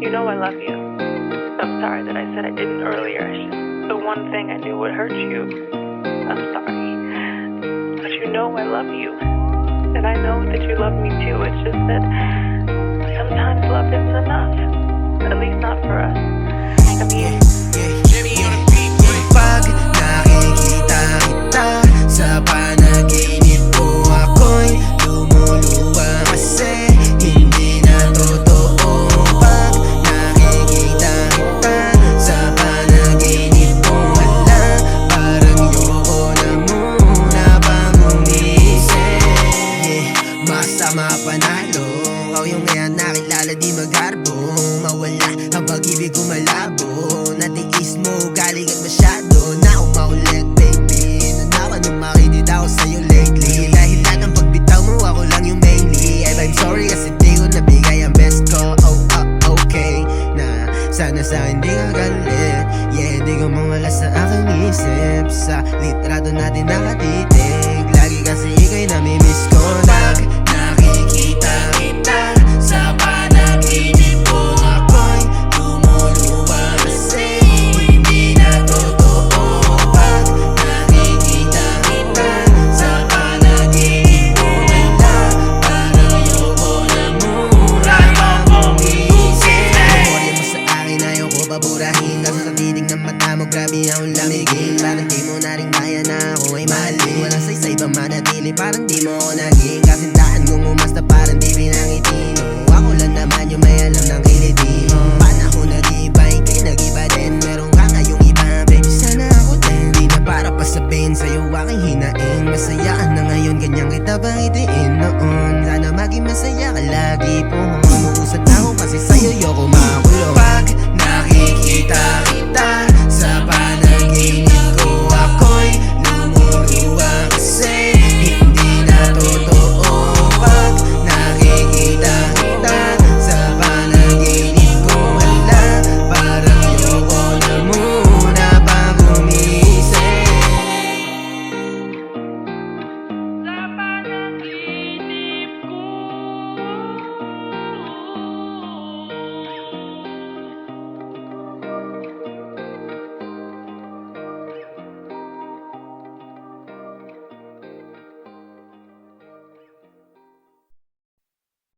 You know I love you. I'm sorry that I said I didn't earlier. It's just the one thing I knew would hurt you. I'm sorry. But you know I love you. And I know that you love me too. It's just that sometimes love isn't enough. At least not for us. I mean, pag nakikita kita sa panaginip ko, ako'y lumuluwa kasi hindi na totoo. Pag nakikita kita sa panaginip ko, hala, parang yoko na muna pang umisip. Masama panalo, ikaw yung kaya nakilala di magharbo. Mawala ang pag-ibig ko malabo, natiis mo galing at masyado na umaulit baby. Nanawan nung makinig ako sa'yo lately. Dahil lahat ng pagbitaw mo ako lang yung mainly. And I'm sorry kasi di ko nabigay ang best ko. Okay na sana sa hindi ka galit. Yeah, di ko mawala sa aking isip. Sa litrato natin nakatitig, lagi kasi ikaw'y namimiss